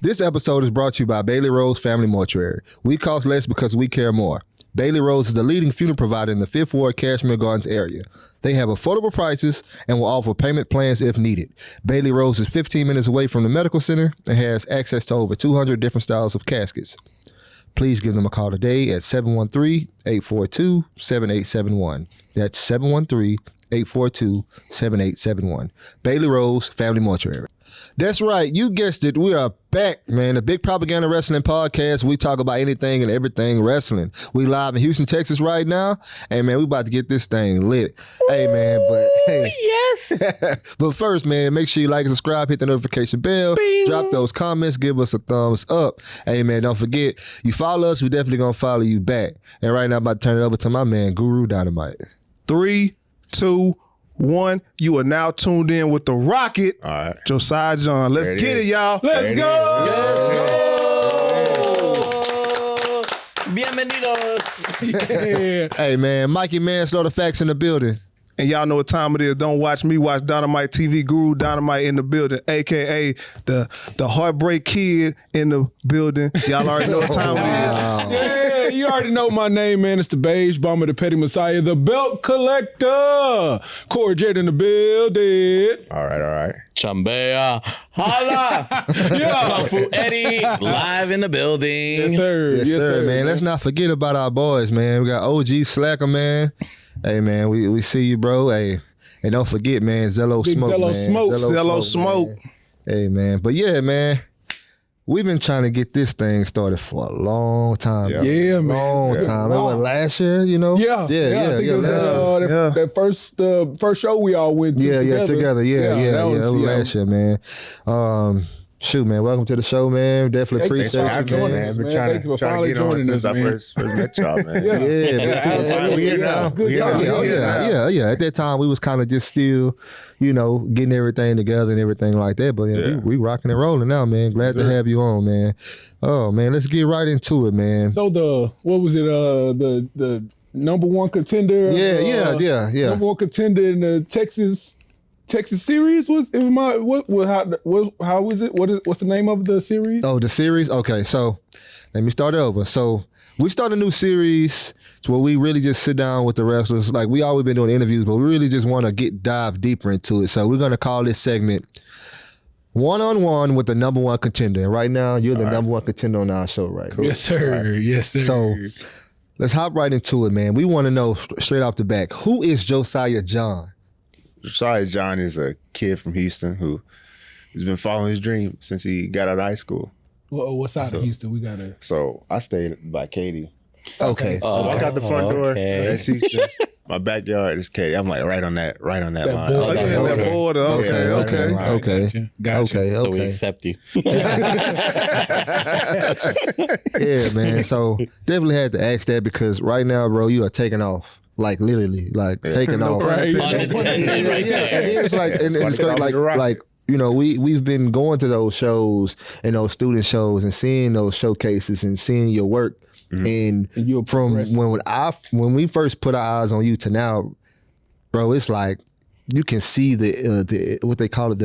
This episode is brought to you by Bailey Rose Family Mortuary. We cost less because we care more. Bailey Rose is the leading funeral provider in the 5th Ward Cashmere Gardens area. They have affordable prices and will offer payment plans if needed. Bailey Rose is 15 minutes away from the medical center and has access to over 200 different styles of caskets. Please give them a call today at 713-842-7871. That's 713-842-7871. Bailey Rose Family Mortuary. That's right. You guessed it. We are back, man. The Big Propaganda Wrestling Podcast. We talk about anything and everything wrestling. We live in Houston, Texas right now. Hey, man, we about to get this thing lit. Hey, man, but hey. Yes. But first, man, make sure you like and subscribe, hit the notification bell, Bing. Drop those comments, give us a thumbs up. Hey, man, don't forget, you follow us, we definitely going to follow you back. And right now, I'm about to turn it over to my man, Guru Dynamite. 3, 2, 1. You are now tuned in with the Rocket. All right. Josiah Jean. Let's get it, y'all. Let's go. Let's go. Bienvenidos. Yeah. Hey, man, Mikey Manslaughter Facts in the building. And y'all know what time it is. Don't watch me, watch Dynamite TV. Guru Dynamite in the building, a.k.a. the Heartbreak Kid in the building. Y'all already know what time it is. Yeah, you already know my name, man. It's the Beige Bomber, the Petty Messiah, the Belt Collector. Corey Jet in the building. All right. Chambea. Holla. Yeah. Kung Fu Eddie live in the building. Yes, sir. Yes, sir, man. Let's not forget about our boys, man. We got OG Slacker, man. Hey, man, we see you, bro. Hey, and don't forget, man, Zello Big Smoke, Zello man. Smoke. Zello Smoke. Man. Hey, man. But yeah, man, we've been trying to get this thing started for a long time. Yeah. Yeah, man. Long time. It was last year, you know? Yeah. I think it was, that first show we all went to together. Yeah, that it was last year, man. Shoot, man, welcome to the show, man. Definitely appreciate Thanks for it, joining man. us, Been man. trying Thank you for to finally get on joining since us, I man. first met y'all, man. Yeah. We here now. Good time. Yeah. At that time, we was kind of just still, getting everything together and everything like that. But we rocking and rolling now, man. Glad to have you on, man. Oh, man, let's get right into it, man. So what was it? The number one contender. Yeah. Number one contender in the Texas series how was it? What's the name of the series? Oh, the series? Okay, so let me start over. So we start a new series where we really just sit down with the wrestlers. Like, we always been doing interviews, but we really just want to dive deeper into it. So we're going to call this segment One-on-One with the number one contender. And right now, you're the number one contender on our show, right? Cool. Yes, sir. Right. Yes, sir. So let's hop right into it, man. We want to know straight off the back, who is Josiah Jean? Josiah Jean is a kid from Houston who has been following his dream since he got out of high school. Well, what side of Houston we got to? So I stayed by Katy. Okay. Walk out the front door. Okay. That's Houston. My backyard is Katy. I'm like right on that line. border. Oh, yeah, that border. Okay. Gotcha. So we accept you. Yeah, man. So definitely had to ask that because right now, bro, you are taking off. Like literally, taking off. Right. Unattended right there. And it's like, and it's like, we've been going to those shows and those student shows and seeing those showcases and seeing your work. And you're from progressing. when we first put our eyes on you to now, bro, it's like you can see the what they call it,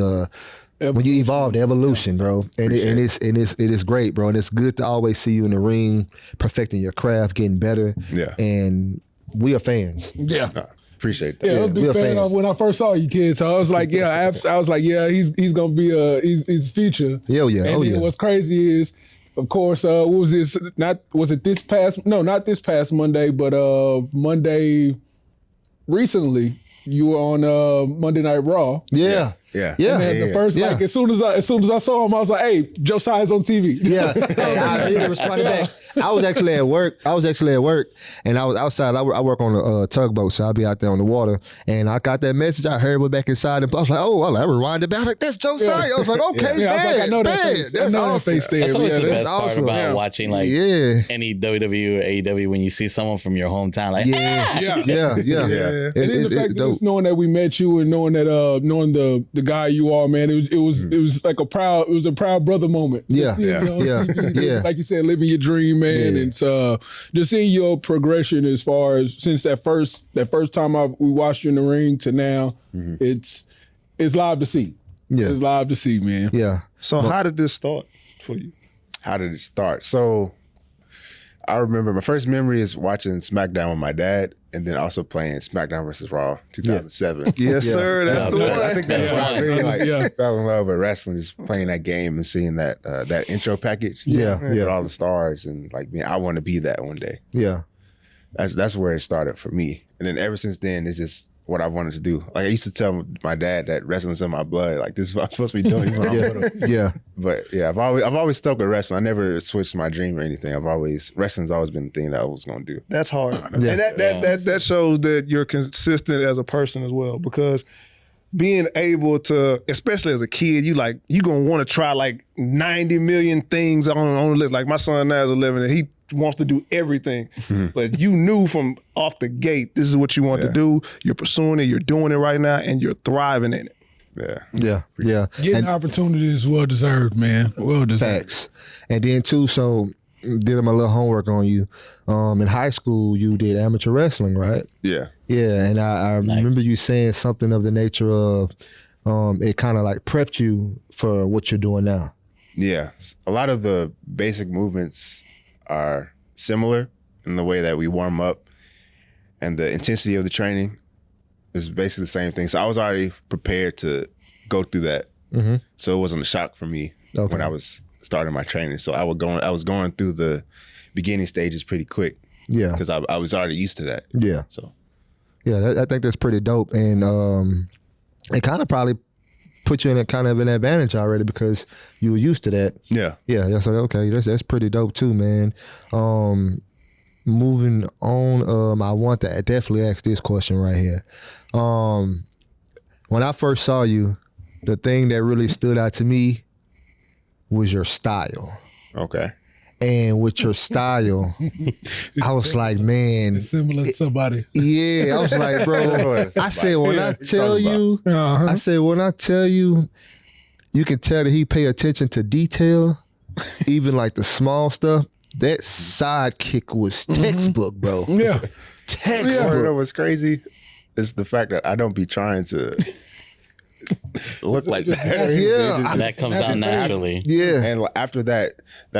when you evolve, the evolution, bro, and it is great, bro, and it's good to always see you in the ring, perfecting your craft, getting better. Yeah. And we are fans. Yeah. Appreciate that. Yeah, I was a big fan of when I first saw you, kid. So I was like, he's gonna be he's future. Yeah. And then what's crazy is, of course, what was this? Not this past Monday, but Monday recently. You were on Monday Night Raw. Yeah. Yeah. Yeah. And then the first, like, as soon as I saw him, I was like, "Hey, Josiah's on TV." Yeah. Hey, I immediately responded back. I was actually at work, and I was outside. I work on a tugboat, so I'll be out there on the water. And I got that message. I heard it back inside, and I was like, "Oh, well, I rewinded back. Like, that's Josiah." I was like, "Okay, I was like, I know that face. That's I know awesome." that face there. That's always the that's best part awesome. about watching any WWE or AEW when you see someone from your hometown. Like, Yeah. Yeah. Yeah. And then the fact that just knowing that we met you and knowing that knowing the guy you are, man, it was like a proud brother moment. Yeah. Just seeing you on TV, Yeah. like you said, living your dream, man. Yeah. And so just seeing your progression as far as since that first time we watched you in the ring to now, it's live to see. Yeah. It's live to see, man. Yeah. So how did this start? for you? How did it start? So I remember my first memory is watching SmackDown with my dad, and then also playing SmackDown versus Raw 2007. Yes, sir. That's the one. I think that's when I really Yeah. fell in love with wrestling, just playing that game and seeing that that intro package. Yeah. With all the stars and like, man, I want to be that one day. Yeah. That's where it started for me. And then ever since then, it's just what I wanted to do. Like I used to tell my dad that wrestling's in my blood. Like this is what I'm supposed to be doing. When I'm little. Yeah. But yeah, I've always stuck with wrestling. I never switched my dream or anything. Wrestling's always been the thing that I was gonna do. That's hard. Yeah. And that shows that you're consistent as a person as well, because being able to, especially as a kid, you gonna want to try like 90 million things on the list. Like my son now is 11 and he wants to do everything. But you knew from off the gate, this is what you want to do. You're pursuing it, you're doing it right now, and you're thriving in it. Yeah. Yeah. Yeah. Getting opportunities well deserved, man. Well deserved. Facts. And then too, so did my little homework on you. In high school, you did amateur wrestling, right? Yeah. Yeah, and I remember you saying something of the nature of it kind of like prepped you for what you're doing now. Yeah. A lot of the basic movements are similar in the way that we warm up, and the intensity of the training is basically the same thing. So I was already prepared to go through that. Mm-hmm. So it wasn't a shock for me when I was starting my training. So I was going through the beginning stages pretty quick. Yeah. Because I was already used to that. Yeah. So yeah, I think that's pretty dope, and it kind of probably put you in an advantage already because you were used to that. yeah. Yeah, so okay, that's pretty dope too, man. Moving on, I want to definitely ask this question right here. When I first saw you, the thing that really stood out to me was your style. Okay. And with your style, I was like, man, Similar to somebody. yeah. I was like, bro. I said, when I tell you, I said, when I tell you, you can tell that he pay attention to detail, even like the small stuff. That sidekick was textbook, bro. Yeah. Textbook. You know what's crazy? It's the fact that I don't be trying to look like that. Yeah. That comes out naturally. Yeah. And after that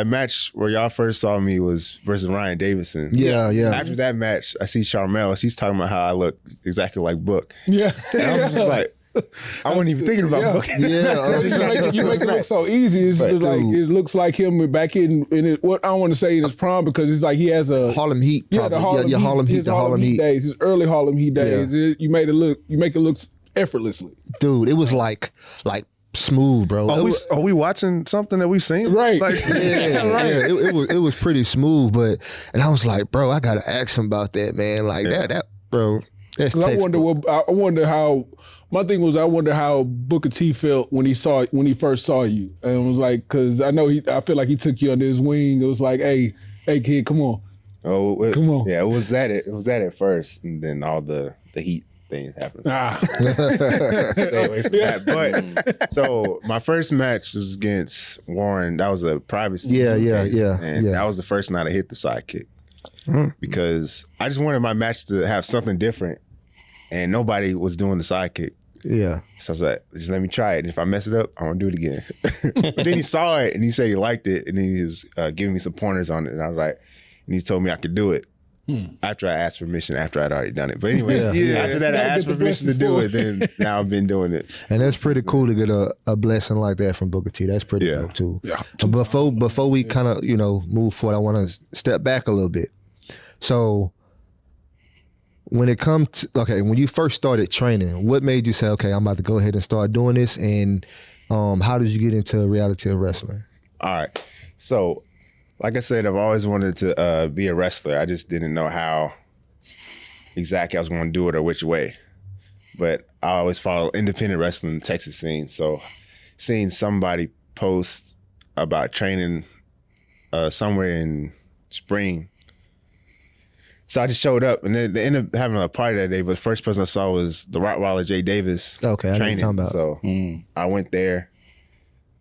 match where y'all first saw me was versus Ryan Davison. Yeah. After that match, I see Charmel. She's talking about how I look exactly like Book. Yeah. And I'm just like, I wasn't even thinking about Book. Yeah. You make it look so easy. It's Right. like it looks like him back in it, what I don't want to say in his prime because it's like he has a Harlem Heat. yeah, Probably. the Harlem Heat, Heat. The Harlem Heat. days, his early Harlem Heat days. You make it look effortlessly. Dude, it was like smooth, bro. Are we watching something that we've seen? Right. Like, Yeah, it was pretty smooth, and I was like, bro, I gotta ask him about that, man. Like that, bro. That's 'Cause I wonder how. My thing was, I wonder how Booker T felt when he first saw you, and it was like, because I feel like he took you under his wing. It was like, hey, kid, come on. Come on. Yeah, it was that at first, and then all the heat things happened. Stay away from that. But so my first match was against Warren. That was a private. Yeah. And that was the first night I hit the sidekick because I just wanted my match to have something different, and nobody was doing the sidekick. Yeah. So I was like, just let me try it. And if I mess it up, I want to do it again. But then he saw it and he said he liked it, and then he was giving me some pointers on it, and I was like, and he told me I could do it. After I asked permission, after I'd already done it. But anyway, after that I asked permission to do it, then now I've been doing it. And that's pretty cool to get a blessing like that from Booker T. That's pretty dope too. Yeah. Before we kind of move forward, I want to step back a little bit. So when it comes to when you first started training, what made you say, okay, I'm about to go ahead and start doing this, and how did you get into reality of wrestling? All right. So like I said, I've always wanted to be a wrestler. I just didn't know how exactly I was going to do it or which way. But I always follow independent wrestling in the Texas scene. So seeing somebody post about training somewhere in spring. So I just showed up, and they ended up having a party that day, but the first person I saw was the Rottweiler Jay Davis Okay, I know what training. you're talking about. So I went there,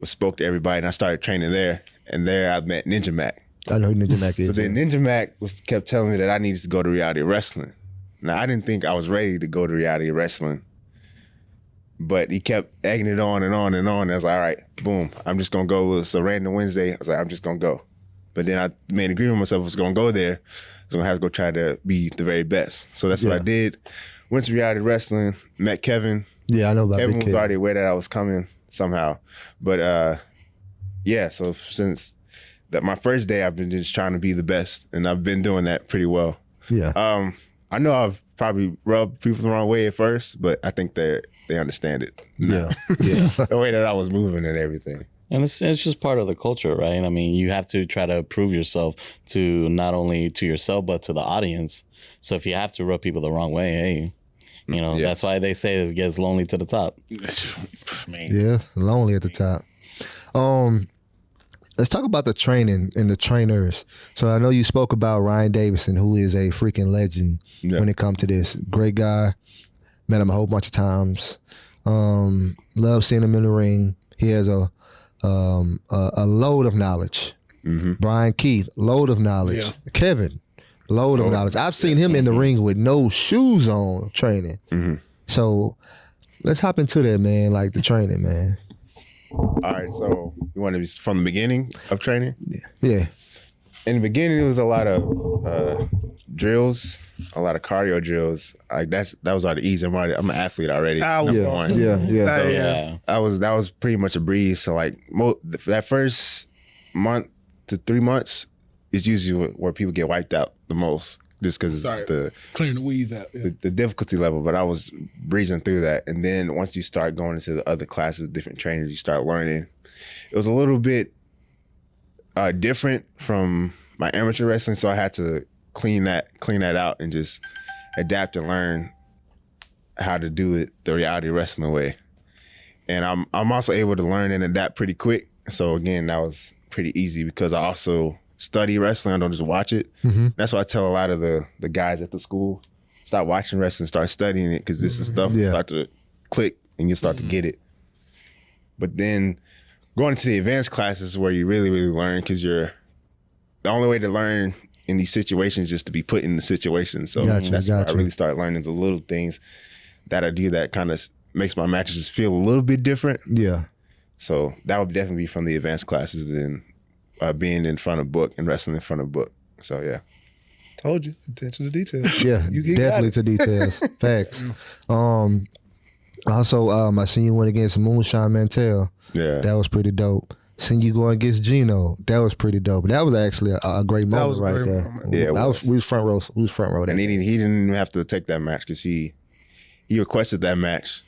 spoke to everybody, and I started training there. And there I met Ninja Mac. I know who Ninja Mac is. So then Ninja Mac kept telling me that I needed to go to reality wrestling. Now I didn't think I was ready to go to reality wrestling But he kept egging it on and on and on. I was like, all right, boom, I'm just going to go. It was a random Wednesday. I was like, I'm just going to go. But then I made an agreement with myself I was going to go there. I was going to have to go try to be the very best. So that's what I did. Went to reality wrestling, met Kevin. Yeah, I know about Kevin Big was Kid. already aware that I was coming somehow. But yeah, so since that my first day, I've been just trying to be the best. And I've been doing that pretty well. Yeah. I know I've probably rubbed people the wrong way at first, but I think they understand it. Yeah. Yeah. The way that I was moving and everything. And it's just part of the culture, right? I mean, you have to try to prove yourself to not only to yourself, but to the audience. So if you have to rub people the wrong way, hey, you know, that's why they say it gets lonely to the top. Man. Yeah, lonely at the top. Let's talk about the training and the trainers. So I know you spoke about Ryan Davison, who is a freaking legend when it comes to this. Great guy. Met him a whole bunch of times. Love seeing him in the ring. He has a load of knowledge. Mm-hmm. Brian Keith, load of knowledge. Yeah. Kevin, load of knowledge. I've seen him in the ring with no shoes on training. Mm-hmm. So let's hop into that, man, like the training, man. All right, so you want to be from the beginning of training? Yeah. In the beginning, it was a lot of drills, a lot of cardio drills. Like that was already easy. I'm an athlete already. Number one. Yeah. That was pretty much a breeze. So like that first month to 3 months is usually where people get wiped out the most, just because the Clearing the weeds out. Yeah. the difficulty level. But I was breezing through that, and then once you start going into the other classes with different trainers, you start learning. It was a little bit different from my amateur wrestling, so I had to clean that out and just adapt and learn how to do it the reality wrestling way. And I'm also able to learn and adapt pretty quick. So again, that was pretty easy because I also study wrestling. I don't just watch it. Mm-hmm. That's why I tell a lot of the guys at the school, stop watching wrestling, start studying it, because this is stuff will start to click and you start to get it. But then going into the advanced classes is where you really, really learn, because the only way to learn in these situations is just to be put in the situation. So that's where I really start learning the little things that I do that kind of makes my matches just feel a little bit different. Yeah. So that would definitely be from the advanced classes than being in front of book and wrestling in front of book. So yeah. Told you, attention to details. Yeah, definitely to details. Facts. Also, I seen you went against Moonshine Mantell. Yeah. That was pretty dope. Seen you going against Gino. That was pretty dope. That was actually a great moment right there. Yeah, we was front row. We was front row. And he didn't even have to take that match, because he requested that match.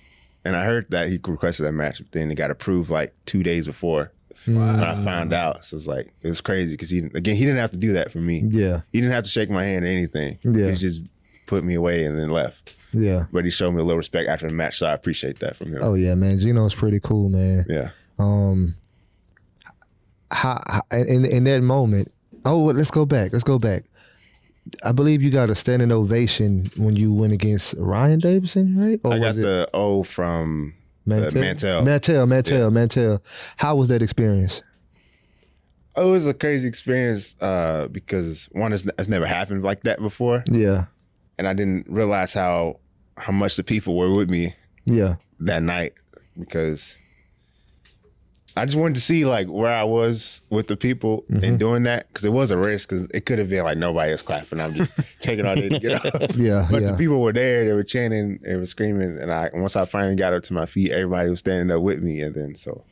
And I heard that he requested that match, but then it got approved like 2 days before. And I found out. So it's like, it was crazy, because he didn't have to do that for me. Yeah. He didn't have to shake my hand or anything. Yeah. He just put me away and then left. Yeah. But he showed me a little respect after the match, so I appreciate that from him. Oh yeah, man. Gino's pretty cool, man. Yeah. How in that moment? Oh, let's go back. I believe you got a standing ovation when you went against Ryan Davison, right? Or I was got the O from Mantell. Mantell. How was that experience? It was a crazy experience because one, it's never happened like that before. Yeah. And I didn't realize how much the people were with me that night, because I just wanted to see like where I was with the people and doing that, because it was a risk, because it could have been like nobody else clapping. I'm just taking all day to get up. But the people were there, they were chanting, they were screaming, and once I finally got up to my feet, everybody was standing up with me, and then so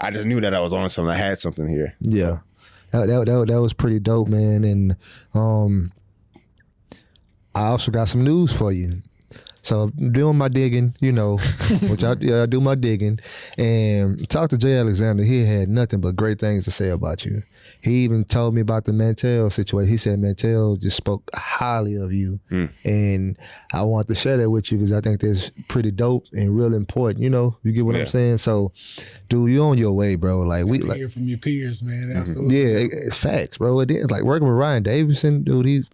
I just knew that I was on something. I had something here. Yeah. That was pretty dope, man. And I also got some news for you. So doing my digging, which I do my digging, and talked to Jay Alexander. He had nothing but great things to say about you. He even told me about the Mantell situation. He said Mantell just spoke highly of you, and I want to share that with you, because I think that's pretty dope and real important. You get what I'm saying? So, dude, you on your way, bro. Like we hear from your peers, man. Absolutely. Yeah, it's facts, bro. It is like working with Ryan Davison, dude. He's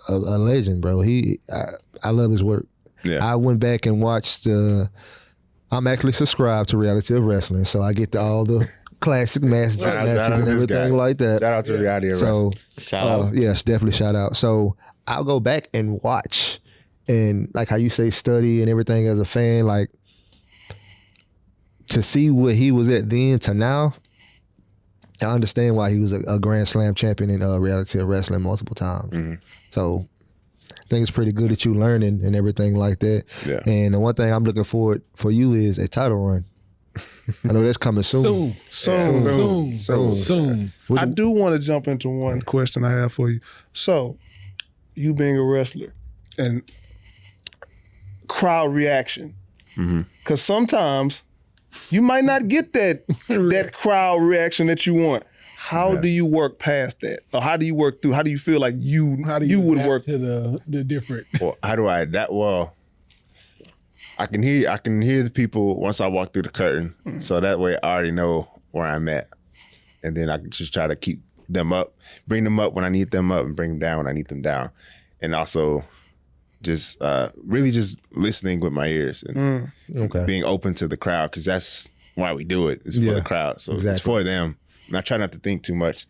a legend, bro. I love his work. Yeah. I went back and watched. I'm actually subscribed to Reality of Wrestling, so I get all the classic matches and everything like that. Shout out to Reality of Wrestling. Shout out. Yes, definitely shout out. So I'll go back and watch, and like how you say, study and everything as a fan. Like to see what he was at then to now, I understand why he was a Grand Slam champion in reality of wrestling multiple times. Mm-hmm. So I think it's pretty good that you learning and everything like that. Yeah. And the one thing I'm looking forward for you is a title run. I know that's coming soon. Soon. I do want to jump into one question I have for you. So, you being a wrestler and crowd reaction, because sometimes you might not get that crowd reaction that you want. How do you work past that, or how do you work through? How do you feel like you would work to the different? Well, how do I that? Well, I can hear the people once I walk through the curtain, so that way I already know where I'm at, and then I can just try to keep them up, bring them up when I need them up, and bring them down when I need them down, and also just really just listening with my ears and being open to the crowd, because that's why we do it. It's for the crowd, so it's for them. And I try not to think too much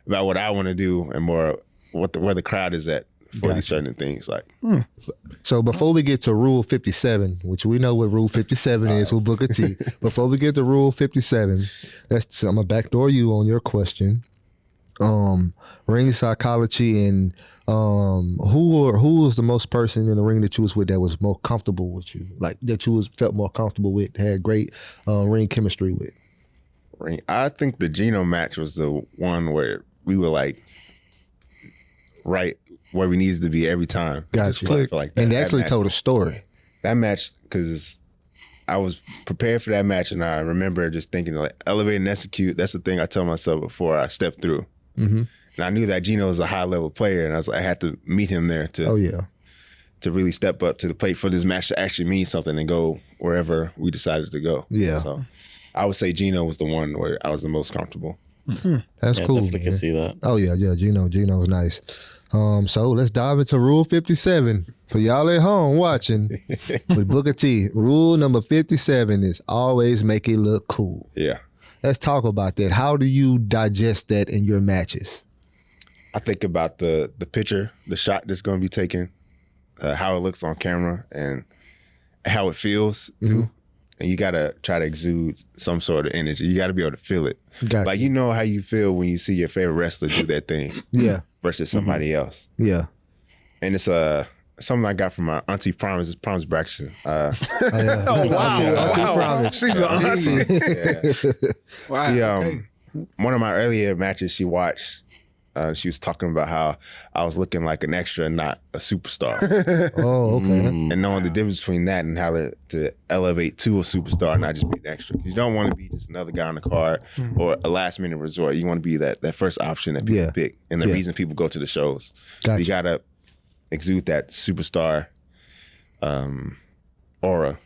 about what I want to do and more where the crowd is at for these certain things. Like, So before we get to Rule 57, which we know what Rule 57 is with Booker T, before we get to Rule 57, I'm gonna backdoor you on your question. Ring psychology and who was the most person in the ring that you was with that was more comfortable with you, like that you felt more comfortable with, had great ring chemistry with? I think the Gino match was the one where we were like right where we needed to be every time. Gotcha. Like that. And they actually told a story. That match, because I was prepared for that match, and I remember just thinking like elevate and execute. That's the thing I tell myself before I step through. And I knew that Gino was a high level player, and I was like, I had to meet him there to really step up to the plate for this match to actually mean something and go wherever we decided to go. Yeah. So I would say Gino was the one where I was the most comfortable. That's cool. Definitely can see that. Oh yeah, Gino's nice. So let's dive into Rule 57 for y'all at home watching with Booker T. Rule number 57 is always make it look cool. Yeah. Let's talk about that. How do you digest that in your matches? I think about the picture, the shot that's going to be taken, how it looks on camera, and how it feels too. And you got to try to exude some sort of energy. You got to be able to feel it. Like, you know how you feel when you see your favorite wrestler do that thing. Versus somebody else. Yeah. And it's something I got from my auntie Promise Braxton. Oh, wow. She's an auntie. Wow. One of my earlier matches she watched, she was talking about how I was looking like an extra and not a superstar. Oh, okay. And knowing the difference between that and how to elevate to a superstar and not just be an extra. Because you don't want to be just another guy on the card or a last minute resort. You want to be that first option that people pick and the reason people go to the shows. You got to exude that superstar aura.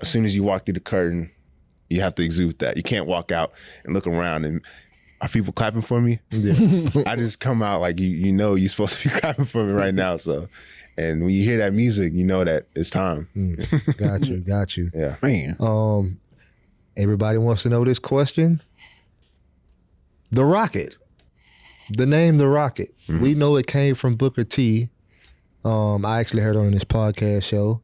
As soon as you walk through the curtain, you have to exude that. You can't walk out and look around and are people clapping for me? Yeah. I just come out like you know you're supposed to be clapping for me right now. So, and when you hear that music, you know that it's time. Got you. Yeah. Man. Everybody wants to know this question. The Rocket. The name The Rocket. We know it came from Booker T. I actually heard it on this podcast show.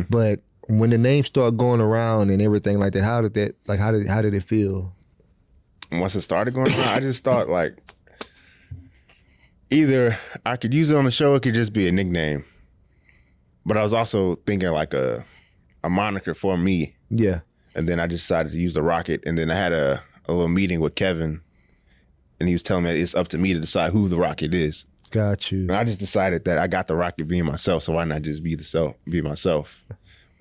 But when the name started going around and everything like that, how did it feel? Once it started going around, I just thought like either I could use it on the show, it could just be a nickname. But I was also thinking like a moniker for me. Yeah. And then I decided to use the Rocket. And then I had a little meeting with Kevin, and he was telling me that it's up to me to decide who the Rocket is. Got you. And I just decided that I got the Rocket being myself, so why not just be myself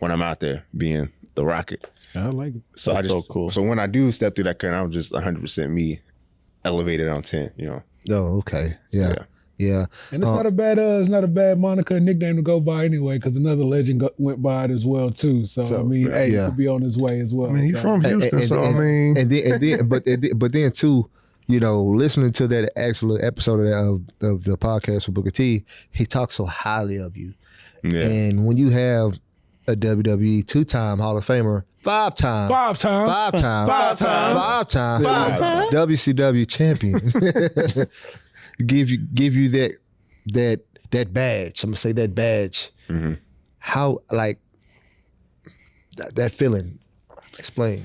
when I'm out there being the Rocket. I like it. So That's so cool. So when I do step through that curtain, I'm just 100% me, elevated on 10. You know. Oh, okay. Yeah. And it's not a bad moniker and nickname to go by anyway, because another legend went by it as well too. So I mean, he could be on his way as well. I mean, he's from Houston, but then too, you know, listening to that actual episode of the podcast with Booker T, he talks so highly of you. Yeah. And when you have a WWE 2-time Hall of Famer, 5-time WCW champion, give you that badge. I'm gonna say that badge. How, like, that feeling? Explain.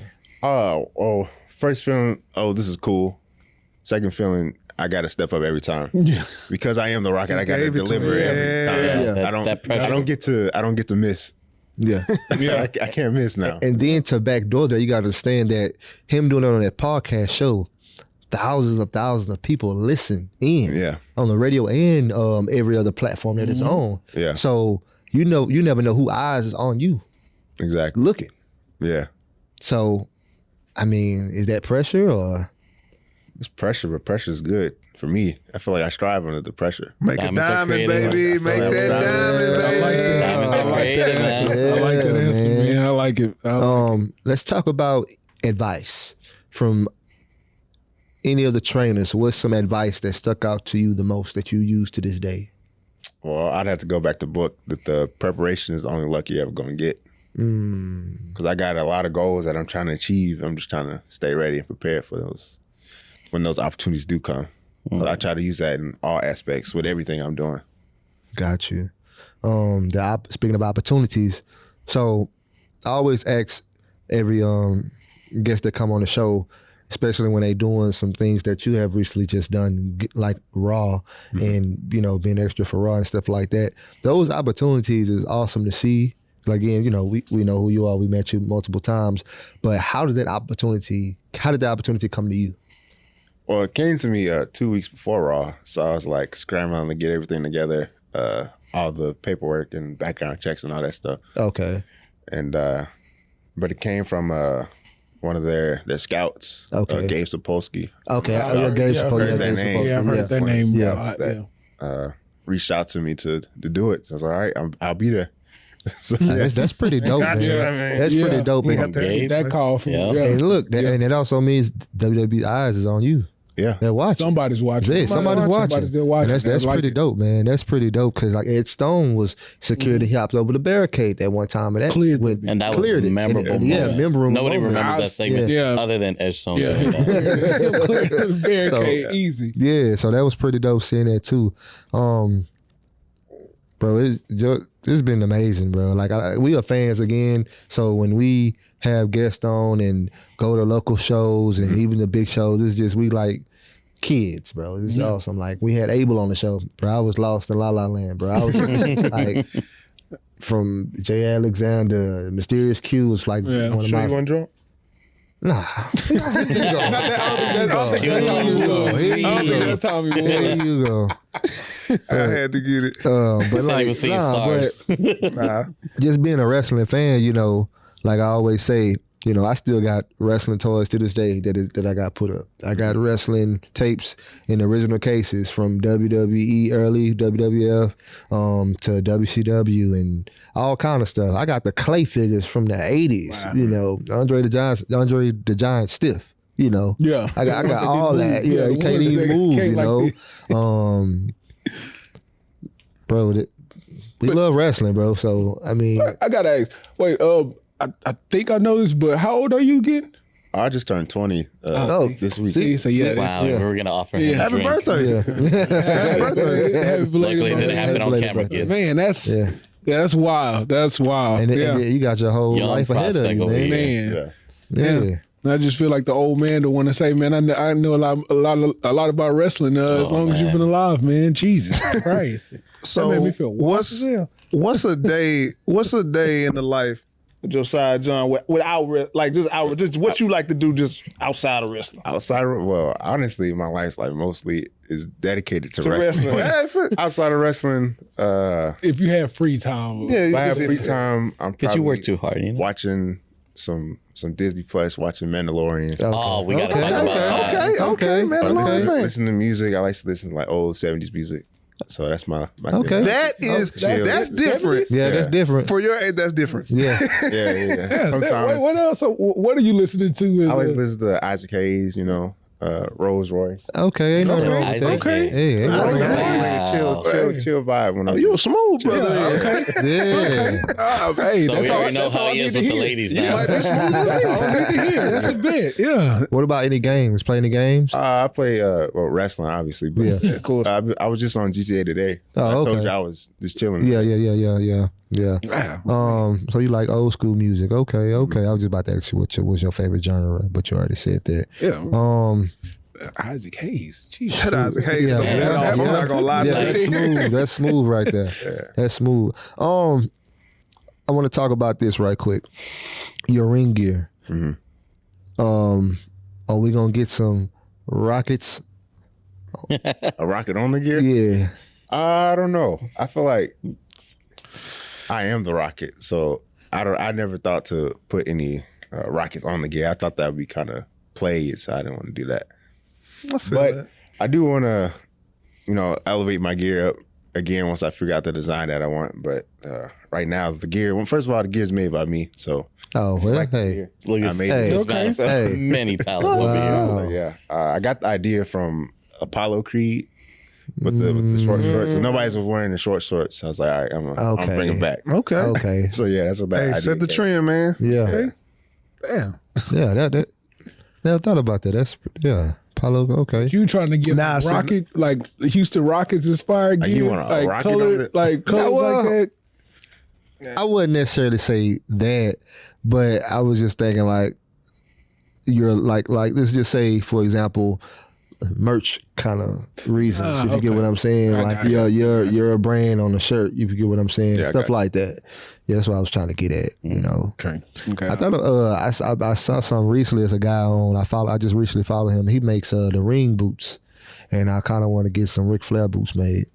First feeling, this is cool. Second feeling, I got to step up every time. Yeah. Because I am the Rocket, I got to deliver every time. Yeah. I don't get to miss. Yeah. I can't miss now. And then to backdoor that, you got to understand that him doing it on that podcast show, thousands of people listen in on the radio and every other platform that it's on. Yeah. So you never know who eyes is on you. Exactly. Looking. Yeah. So, I mean, is that pressure or? It's pressure, but pressure is good for me. I feel like I strive under the pressure. Make a Diamonds are diamond, creative. baby. Make that diamond, baby. Diamonds are creative, man. I like that answer, man. I like it. Let's talk about advice from any of the trainers. What's some advice that stuck out to you the most that you use to this day? Well, I'd have to go back to book that the preparation is the only luck you're ever going to get. Because I got a lot of goals that I'm trying to achieve. I'm just trying to stay ready and prepared for those when those opportunities do come. So I try to use that in all aspects with everything I'm doing. Got you. Speaking of opportunities, so I always ask every guest that come on the show, especially when they doing some things that you have recently just done, like Raw and, being extra for Raw and stuff like that. Those opportunities is awesome to see. Like, again, we know who you are. We met you multiple times. But how did that opportunity come to you? Well, it came to me 2 weeks before Raw. So I was like scrambling to get everything together, all the paperwork and background checks and all that stuff. Okay. And but it came from one of their scouts, Gabe Sapolsky. Okay, Gabe Sapolsky. Yeah, I've heard that name. Reached out to me to do it. So I was like, all right, I'll be there. So, that's pretty dope, man. That's pretty dope. That call from And look, and it also means WWE's eyes is on you. Yeah, they're watching. Somebody's watching. Yeah, somebody's watching. Somebody's watching. And that's pretty dope, man. That's pretty dope because like Ed Stone was security. He hopped over the barricade that one time, and that cleared and that was a memorable moment. Yeah, memorable. Nobody moment. remembers that segment other than Ed Stone. Barricade easy. Yeah, so that was pretty dope seeing that too. Bro, it's been amazing, bro. Like we are fans again, so when we have guests on and go to local shows and even the big shows, it's just we like kids, bro. It's awesome. Like we had Abel on the show, bro. I was lost in La La Land, bro. I was like from Jay Alexander, Mysterious Q was like one of my. You want drunk? Nah. Here you go. I had to get it. But like, just being a wrestling fan, like I always say, I still got wrestling toys to this day that I got put up. I got wrestling tapes in original cases from WWE early, WWF, to WCW and all kind of stuff. I got the clay figures from the 80s, Andre the Giant Stiff, Yeah. I got all that. Yeah, you can't even move, Bro, we love wrestling, bro. So, I mean. I got to ask, wait, I think I know this, but how old are you again? I just turned 20 this week. See, so wow, we were going to offer him a Happy drink. birthday. Happy birthday. Luckily, it didn't happen on camera, kids. Man, that's wild. That's wild. And you got your whole Young life ahead of you, prospect man. Yeah. I just feel like the old man to want to say, man, I know a lot about wrestling as long as you've been alive, man. Jesus Christ. So that made me feel what's a day in the life of Josiah Jean without just what you like to do just outside of wrestling? Well, honestly, my life's like mostly is dedicated to wrestling. Outside of wrestling, if you have free time, if I have free time, I'm because you work too hard, watching some Disney Plus, watching Mandalorian. Oh, we gotta talk about that. Okay, Mandalorian fan. Listen to music. I like to listen to like old 70s music. So that's my okay. That's different. Yeah, that's different. For your age, that's different. Yeah. Yeah. Sometimes. What else? What are you listening to? I always listen to Isaac Hayes, Rolls Royce. Okay, ain't nothing wrong with that. Okay. Hey, ain't nothing wrong with that. Chill vibe. When You a smooth brother. Yeah. Hey, So we already know how he is with the ladies now. That's a bit. Yeah. What about any games? Play any games? I play wrestling, obviously. But Yeah. Cool. I was just on GTA today. Oh, I told okay. you I was just chilling. Yeah. Yeah. So you like old school music? Okay. I was just about to ask you what was your favorite genre, but you already said that. Yeah. Isaac Hayes. Jeez. Shut Isaac Hayes. Yeah, I'm not gonna lie to you. that's smooth. That's smooth right there. That's smooth. I want to talk about this right quick. Your ring gear. Are we gonna get some rockets? A rocket on the gear? Yeah. I don't know. I feel like I am the rocket, so I never thought to put any rockets on the gear. I thought that would be kind of played, so I didn't want to do that. But I do want to, elevate my gear up again once I figure out the design that I want. But right now, the gear. Well, first of all, the gear is made by me, so. Oh well, hey. Look at Hey. many talents over here. So, yeah, I got the idea from Apollo Creed with the short shorts. So nobody's wearing the short shorts. I was like, all right, I'm bringing back. Okay. So yeah, that's what that. Hey, idea set the came. trend, man. Yeah. Damn. Yeah. That. Never thought about that. That's Apollo. Okay. You trying to get Nah, rocket like the Houston Rockets inspired Like, gear, you want a rocket on colored, it? like colors like that. I wouldn't necessarily say that, but I was just thinking like you're like let's just say, for example, merch kind of reasons. If you get what I'm saying, like you're a brand on the shirt. If you get what I'm saying, Yeah, I stuff got you. like that. Yeah, that's what I was trying to get at. Okay. I thought I saw something recently. As a guy I just recently followed him. He makes the ring boots, and I kind of want to get some Ric Flair boots made.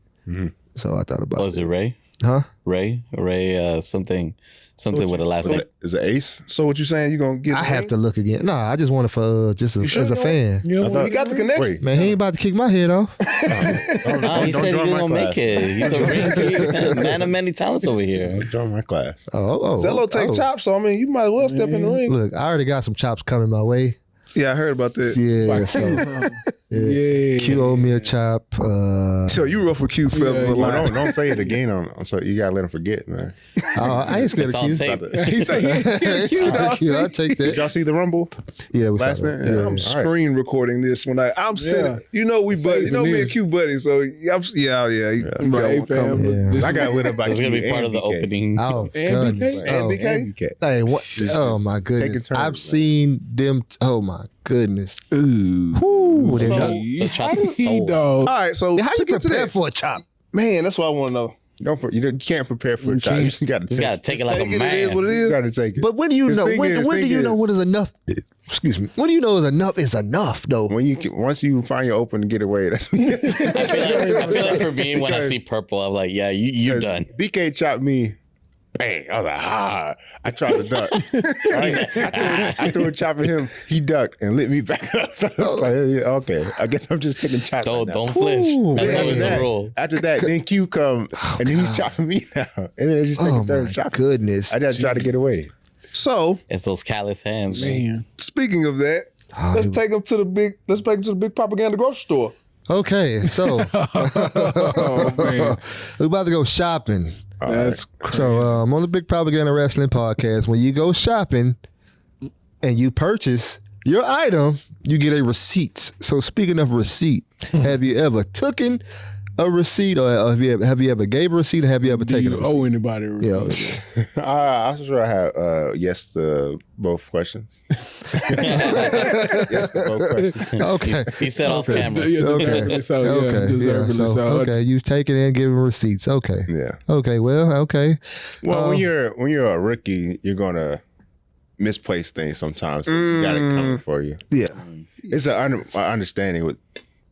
So I thought about. Was it Ray? Huh? Ray, something with a last name. Is it Ace? So what you saying? You gonna get? I have to look again. No, I just want it for just as a fan. You know, You got the connection. Wait, Man, he ain't about to kick my head off. Nah, he said he join my gonna make class. it. He's a ring man of many talents over here. Join my class. Zello take chops, so I mean, you might as well step in the ring. Look, I already got some chops coming my way. Yeah, I heard about that. Yeah, so yeah. Q owed me a chop. So you rough with Q feathers a Well, lot. don't say it again. So you gotta let him forget, man. I ain't scared It's of on Q. tape. He said he ain't I ain't scared of Q. I'll take Did that. y'all see the Rumble Yeah, we saw last that. night? Yeah. I'm All right. screen recording this when I'm sitting. You know we buddy. You know me and Q buddy. So you got one Right, fam. coming. Yeah. I got lit up by It's gonna be Q part and of the BK. opening. Oh, And goodness. BK? Oh, And BK? hey, what? Oh my goodness! turns, I've man. seen them. Oh my goodness! Ooh. Woo, So- The chop is He sold. dog. All right, so how to you get to prepare that, for a chop? man, that's what I want to know. You can't prepare for a shot. You gotta You gotta take it like a Take it, it is what man. it You is. gotta take it. But when do you His know? thing When is- do you thing know is- what is enough? Excuse me. When do you know is enough though? When once you find your open to get away, that's when I feel like for me, when I see purple, I'm like, yeah, you're done. BK chopped me. Bang! I was like, I tried to duck. I threw a chop at him. He ducked and lit me back up. So I was like, yeah, okay. I guess I'm just taking chops. Don't right now. don't flinch. That's Then always after the that- rule. After that, then Q come and then he's chopping me now. And then I just take Oh a third my chop. goodness! I just try to get away. So It's those callous hands. Man. speaking of that, let's take them to the big propaganda grocery store. Okay, so Oh, man. we're about to go shopping. That's crazy. So on the Big Propaganda Wrestling Podcast, when you go shopping and you purchase your item, you get a receipt. So speaking of receipt, have you ever taken a receipt, or have you ever gave a receipt, or have you ever Do taken a you receipt? owe anybody a Yeah. receipt? I'm sure I have yes to both questions. Yes to both questions. Okay. He said off camera. Yeah, Okay. deservedly so. Yeah, Okay. Yeah. deservedly So, so. okay. You've taken and given receipts. Okay. Yeah. Okay. Well. Okay. Well, when you're a rookie, you're gonna misplace things sometimes. So you got it coming for you. Yeah. It's an understanding with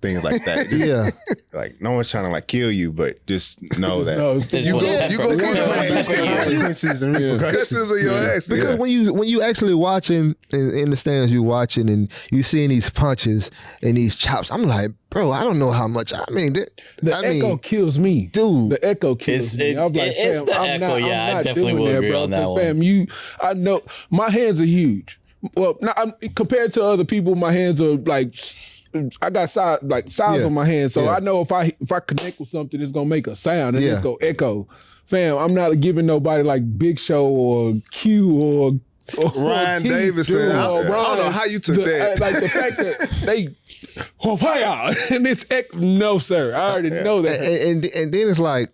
things like that. Just, Yeah. like no one's trying to like kill you, but just know that No, it's They just want you pepper. gonna get some Pepper ass. for you. consequences and repercussions. Questions of your ass. Because when you actually watching in the stands, you watching and you seeing these punches and these chops, I'm like, bro, I don't know how much. I mean, the echo kills me. dude. The echo kills It's- me. it- I'm like, it's fam, the I'm echo, not, yeah, I'm I not definitely doing will that, agree bro, on that 'cause, one. Fam, I know my hands are huge. Well, compared to other people, my hands are like, I got size Yeah. on my hands, so Yeah. I know if I connect with something, it's gonna make a sound and Yeah. it's gonna echo. Fam, I'm not giving nobody like Big Show or Q or Ryan Keith, Davis dude, said, or I don't Ryan. know how you took that. Like the fact that they, and it's no, sir. I already know that. And then it's like,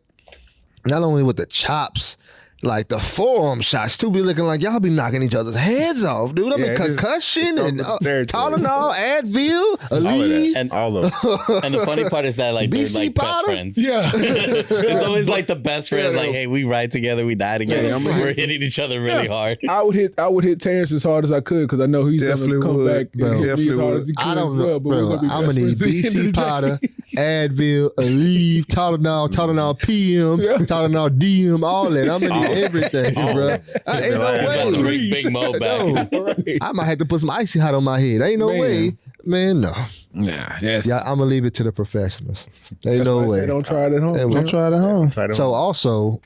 not only with the chops, like the forearm shots too be looking like y'all be knocking each other's heads off, dude. I mean, Yeah, concussion and territory. Tylenol, Advil, Aleve. And All of them. and the funny part is that like they're BC like best Potter? friends. Yeah. It's always like the best friends. Like, hey, we ride together, we die together. Yeah, I mean- We're hitting each other really hard. I would hit Terrence as hard as I could because I know he's Definitely gonna come would. back Bro. and hit me as hard Definitely as he could I don't as know, well. But we're bro. gonna be I'm gonna best need friends at the end of BC the day. Potter, Advil, Aleve, Tylenol PMs, Tylenol DM, all that. I'm gonna need everything, bro. Ain't no way. Bring Big Mo back. Right. I might have to put some icy hot on my head. Ain't no Man. way, man. No, Nah, yes. yeah, I'm gonna leave it to the professionals. Ain't no They way. don't try it at home. Hey, man. Don't try it at home. Try to- So also,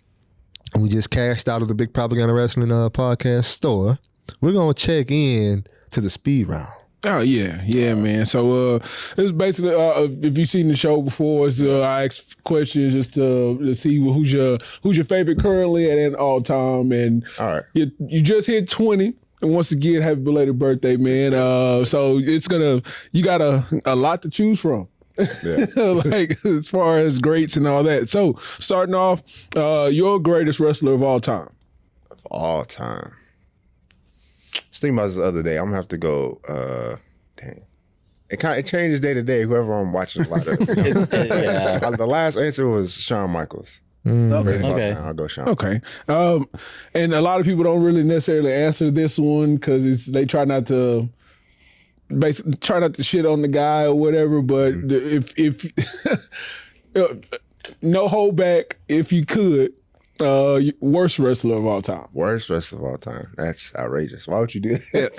we just cashed out of the Big Propaganda Wrestling podcast store. We're gonna check in to the speed round. Oh yeah, man. So it was basically if you've seen the show before, it's, I ask questions just to see who's your favorite currently and then all time, and all right. you just hit 20. And once again, happy belated birthday, man. So you got a lot to choose from. Yeah. Like as far as greats and all that. So starting off, your greatest wrestler of all time. Of all time. I was thinking about this the other day. I'm gonna have to go. Dang, it changes day to day. Whoever I'm watching a lot of. Yeah. The last answer was Shawn Michaels. Okay. Okay. I'll go Shawn. Okay. And a lot of people don't really necessarily answer this one because they try not to basically try not to shit on the guy or whatever. But if no hold back, if you could, worst wrestler of all time. Worst wrestler of all time. That's outrageous. Why would you do that?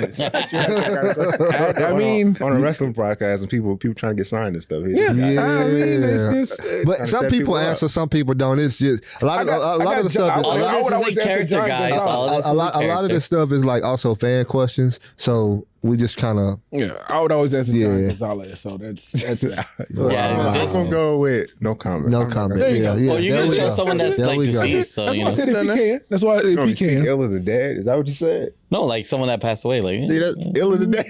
I mean, on a wrestling podcast and people trying to get signed and stuff. yeah. I mean, it's just. But Kinda some set people people up. answer, some people don't. It's just a lot of the stuff. All of this is always a answer character, John guys. Gonzalez. All of this A is lot of character. this stuff is like also fan questions. So we just kind of Yeah, I would always answer John Yeah. Gonzalez. So that's Yeah, I'm just- gonna go with no comment. no I'm not comment. gonna- There you go. Yeah, Well, you there can we show go. someone that's There like we go. deceased. So, that's you why I know. said if he can. That's why You if want he me to speak can. ill of the dead? Is that what you said? No, like someone that passed away. Like, See, that's ill of the dead.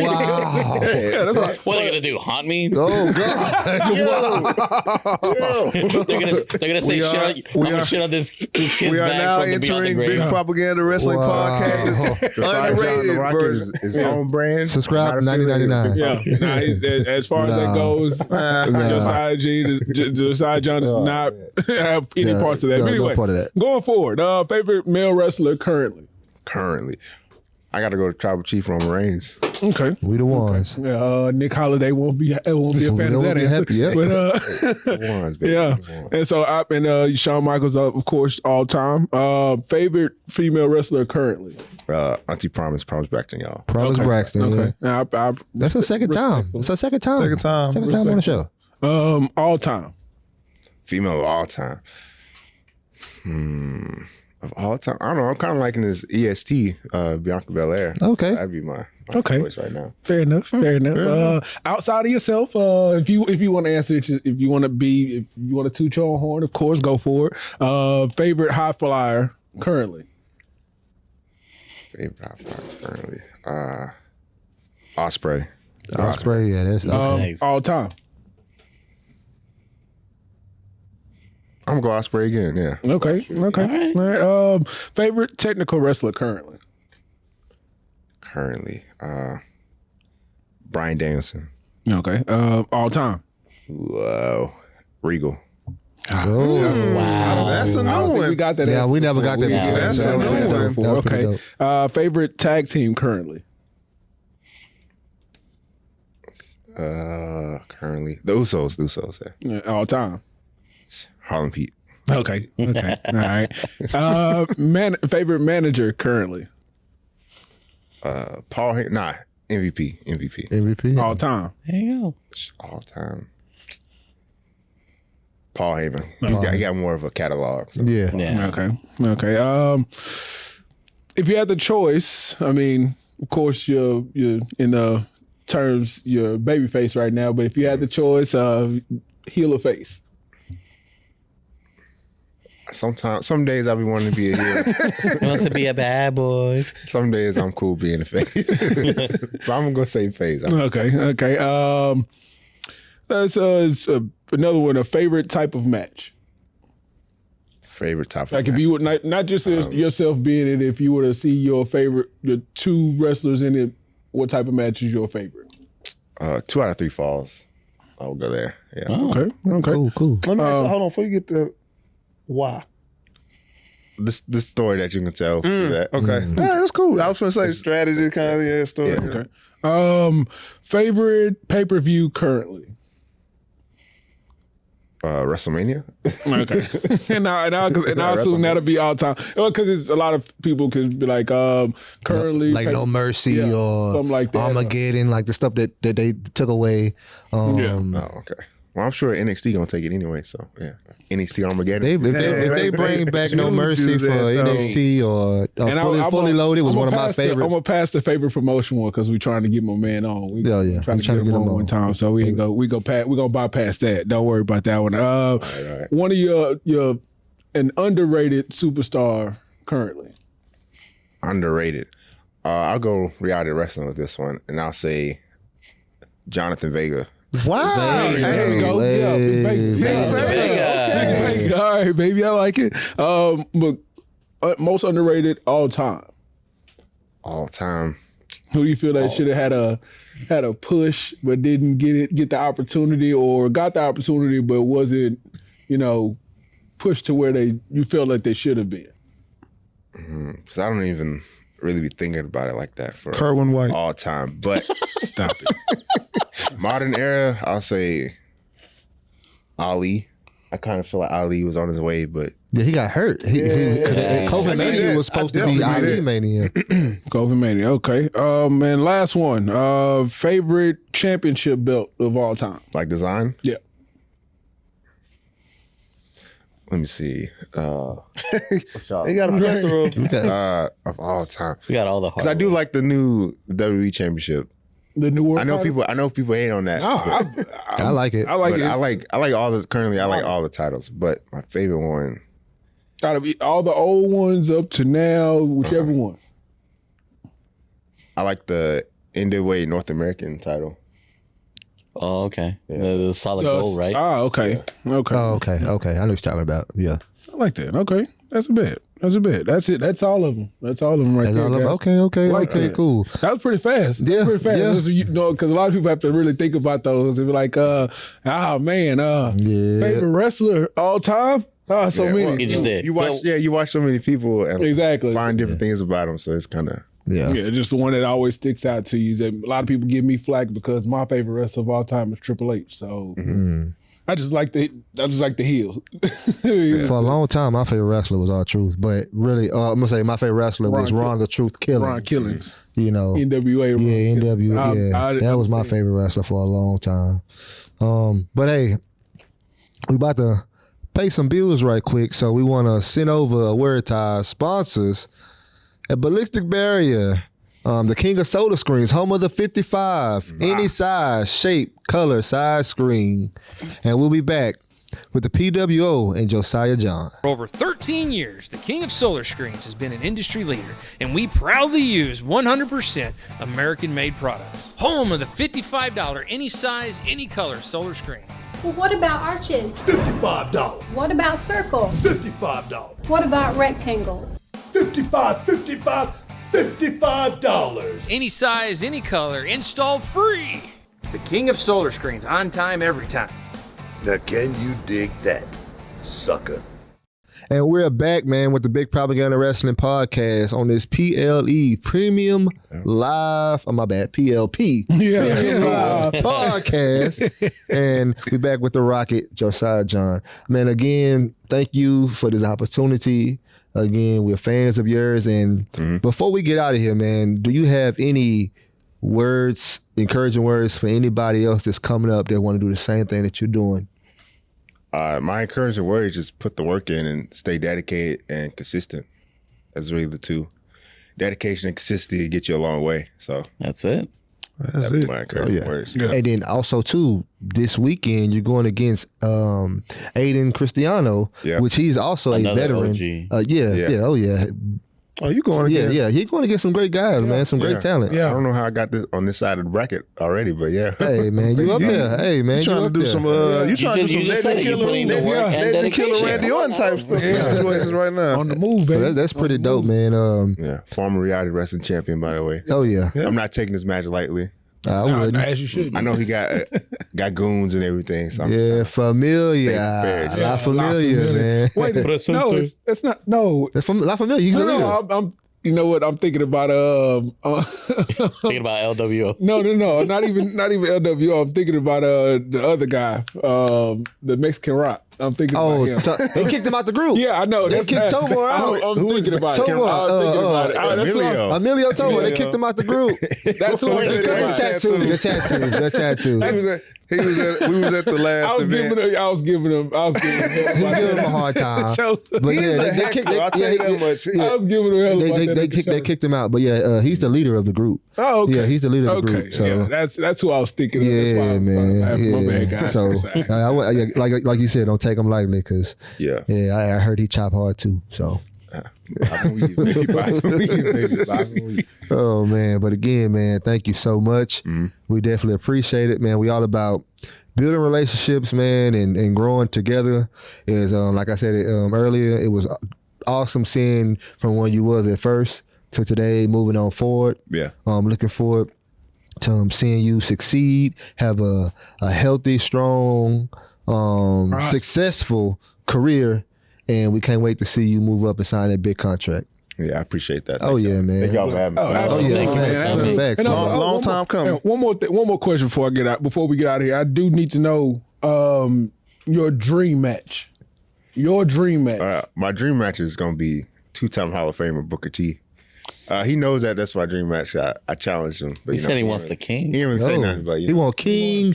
Wow. Yeah, that's why. what are they gonna do? Haunt me? Oh God. They're gonna say We shit. are- I'm we gonna are- shit on this kid's We are back now from the Beyond the entering Grave. Big Propaganda Wrestling Wow. Podcast. Josiah Jean, Underrated the Rocket version. is his own brand. Subscribe Not affiliated with $90.99. Big Yeah, as far as that Nah. goes, Josiah Jean, Josiah John does not have any Yeah, parts of that. no, But no anyway, part of that. going forward, favorite male wrestler currently. Currently, I got to go to Tribal Chief Roman Reigns. Okay. We the ones. Nick Holiday won't be a fan of that answer. Happy, yeah. But The ones, baby. yeah, The ones. and so Shawn Michaels, of course, all time. Favorite female wrestler currently. Auntie Promise Braxton, y'all. Promise Braxton. Yeah. Okay. Now, That's our second time. It's our second time. Second time. Second time on the show. all time. Female of all time. Of all time, I don't know. I'm kind of liking this EST, Bianca Belair. Okay. That'd be my Okay. choice right now. Fair enough. Fair enough. Outside of yourself, if you want to answer, if you want to toot your own horn, of course, go for it. Favorite high flyer currently. Favorite high flyer currently. Osprey. Osprey, yeah, that's okay. Nice. All time. I'm gonna go Osprey again. Yeah. Okay. Okay. All right. Favorite technical wrestler currently. Currently, Bryan Danielson. Okay. All time. Whoa. Regal. Oh, Wow. That's a I new don't think we one. got that. yeah, answer we never got that. Yeah, before. that's That a was new pretty one. dope. That was pretty Okay. dope. Favorite tag team currently. Currently, the Usos. Yeah. All time. Harlem Pete. Okay. Okay. All right. Favorite manager currently. Paul. MVP. MVP. All time. There you go. All time. Paul Heyman. He got more of a catalog. So. Yeah. Yeah. Okay. Okay. If you had the choice, I mean, of course, you're in the terms you're babyface right now, but if you had the choice, heel or face. Some days I'll be wanting to be a heel. He wants to be a bad boy. Some days I'm cool being a face. But I'm gonna say face. Okay. Okay. That's another one. A favorite type of match. Favorite top 5 Like if you would not just as yourself being it, if you were to see your 2 wrestlers in it, what type of match is your favorite? 2 out of 3 falls. I will go there. Yeah. Okay. Cool. Let me ask you, hold on, before you get to why. This story that you can tell. through that. Okay. Yeah, that's cool. I was going to say strategy kind of story. Yeah. Okay. Favorite pay-per-view currently? WrestleMania. Okay. and I assume that'll be all time. Because it's a lot of people can be like, currently. Like No Mercy or something like that. Armageddon, like the stuff that they took away. Oh, okay. Well, I'm sure NXT gonna take it anyway. So yeah, NXT Armageddon. If they bring back No Mercy for NXT or fully loaded was one of my favorite. I'm gonna pass the favorite promotion one because we're trying to get my man on. Trying to get him on one time, so we're gonna bypass that. Don't worry about that one. Right. One of your an underrated superstar currently. Underrated. I'll go reality wrestling with this one, and I'll say Jonathan Vega. Wow. There you go. Yeah, Big Vega. All right, baby. I like it. But most underrated all time. All time. Who do you feel that should have had a push but didn't get the opportunity, or got the opportunity but wasn't, pushed to where you feel like they should have been? Because I don't even really be thinking about it like that for Kerwin White. all time. But Stop it. Modern era, I'll say Ali. I kind of feel like Ali was on his way, but Yeah, he got hurt. COVID Mania was supposed to be Ali Mania. COVID Mania. Okay. And last one. Favorite championship belt of all time? like design. Yeah. Let me see. He got a plethora. Of all time, We got all the hard because I do like the new WWE Championship. The new world. I know people hate on that. No, but, I like it. I like but it. I like all the currently. I like all the titles, but my favorite one. Out of all the old ones up to now, whichever one. I like the NWA North American title. Oh, okay. The solid gold, right? Ah, okay. Okay. Oh, okay. I know what you're talking about. Yeah. I like that. Okay. That's a bit. That's it. That's all of them. That's all of them right That's there. all of guys. Okay, Like that. cool. That was pretty fast. Yeah, Pretty fast. yeah. Because a lot of people have to really think about those. They be like, favorite wrestler all time? Oh, so many. well, You just did. You watch so many people and Exactly. find different things about them, so it's kind of Yeah. Yeah, just the one that always sticks out to you. That a lot of people give me flack because my favorite wrestler of all time is Triple H. So I just like the heel. For a long time, my favorite wrestler was R-Truth, but really, I'm gonna say my favorite wrestler was Ron the Truth Killings. Ron Killings. Yeah, NWA. NWA. That was my favorite wrestler for a long time. But hey, we about to pay some bills right quick, so we want to send over a word to our sponsors at Ballistic Barrier, the king of solar screens, home of the 55, any size, shape, color, size screen. And we'll be back with the PWO and Josiah Jean. For over 13 years, the King of Solar Screens has been an industry leader, and we proudly use 100% American-made products. Home of the $55 any size, any color solar screen. Well, what about arches? $55. What about circles? $55. What about rectangles? $55. Any size, any color, install free. The King of Solar Screens, on time, every time. Now can you dig that, sucker? And we're back, man, with the Big Propaganda Wrestling Podcast on this PLE Premium Live, PLP Premium Live Podcast. And we're back with the Rocket, Josiah Jean. Man, again, thank you for this opportunity. Again, we're fans of yours. And before we get out of here, man, do you have any words, encouraging words for anybody else that's coming up that want to do the same thing that you're doing? my encouraging word is just put the work in and stay dedicated and consistent. That's really the two. Dedication and consistency get you a long way. So That's it. That's that's it. my encouraging words. Yeah. And then also too, this weekend you're going against Aiden Cristiano, Yeah. which he's also Another a veteran. OG. Oh yeah. Oh, you going Yeah, against? yeah, he's going to get some great guys, man. Some great talent. I don't know how I got this on this side of the bracket already, but yeah. Hey, man, you up there? Hey, man, You trying to up do there. some? You trying to do You some just said legend it. You killer, put in the work and legend killer dedication. Randy Orton type stuff situations right now. On the move, baby. Well, that's pretty dope, man. Yeah, former reality wrestling champion, by the way. Oh yeah, I'm not taking this match lightly. I wouldn't. As you should. I know he got goons and everything. So Yeah, familiar. Fair, La familiar, man. Wait, no, it's not. No, La familiar. He's the leader. no. I'm. You know what? I'm thinking about Thinking about LWO. No, not even LWO. I'm thinking about the other guy, the Mexican Rock. I'm thinking Oh, about him. they kicked him out the group. Yeah, I know. They kicked Tobo out. I'm thinking about it. Tobo? I'm thinking about it. That's what I was- Emilio Tobo. They kicked him out the group. That's what I'm Where's thinking the about. tattoo? The tattoo. We was at the last event. I was giving him He's giving him a hard time. But He's yeah, a they kicked. heckler, I'll tell you that much. I was giving him hell about that at the They show. kicked him out. But yeah, he's the leader of the group. Oh, okay. Yeah, he's the leader of the Okay, group. So. yeah, that's who I was thinking of. That's why Yeah, I'm man. My Yeah. bad, guys. So, like you said, don't take him lightly, because yeah. I heard he chop hard too. So, oh man, but again, man, thank you so much. We definitely appreciate it, man. We all about building relationships, man, and growing together. Is like I said earlier, it was awesome seeing from when you was at first to today, moving on forward. Yeah. Looking forward to seeing you succeed, have a healthy, strong, successful career, and we can't wait to see you move up and sign that big contract. Yeah, I appreciate that. Oh yeah, man. Thank y'all for having me. Oh yeah, absolutely. facts. And Long time coming. One more question before we get out of here. I do need to know your dream match. Your dream match. My dream match is going to be two-time Hall of Famer Booker T. He knows that that's my dream match. I challenged him. But, He said he wants the king. He didn't even say nothing, but He want King.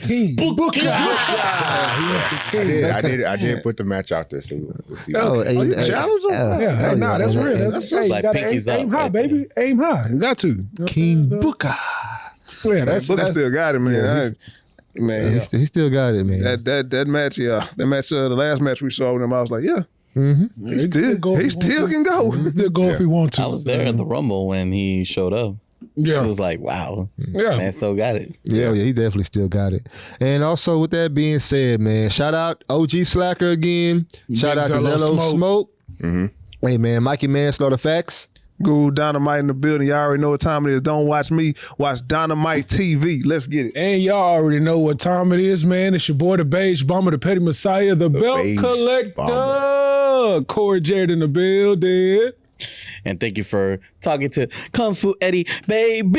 I did put the match out there, so we'll see. Oh, you challenged him? Yeah, nah, that's real. That's Like you gotta pinkies aim up high, right baby. Aim high. You got to. You know what I'm King saying? Booker. Yeah, that's Booker still got it, man. Man, He still got it, man. that match, that match, the last match we saw with him, I was like, yeah, Mm-hmm. he still can go. Still go if he want to. I was there at the Rumble when he showed up. Yeah. It was like, wow, Yeah. man, still got it. Yeah, he definitely still got it. And also, with that being said, man, shout out OG Slacker again. Shout out to Zello Zello Smoke. Hey, man, Mikey Manslaughter Facts. Guru Dynamite in the building. Y'all already know what time it is. Don't watch me. Watch Dynamite TV. Let's get it. And y'all already know what time it is, man. It's your boy, the Beige Bomber, the Petty Messiah, the Belt Beige Collector. Bomber. Corey Jared in the building. And thank you for talking to Kung Fu Eddie, baby.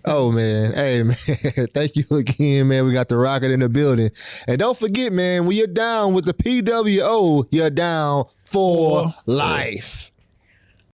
Oh, man. Hey, man. Thank you again, man. We got the Rocket in the building. And don't forget, man, when you're down with the PWO, you're down for life.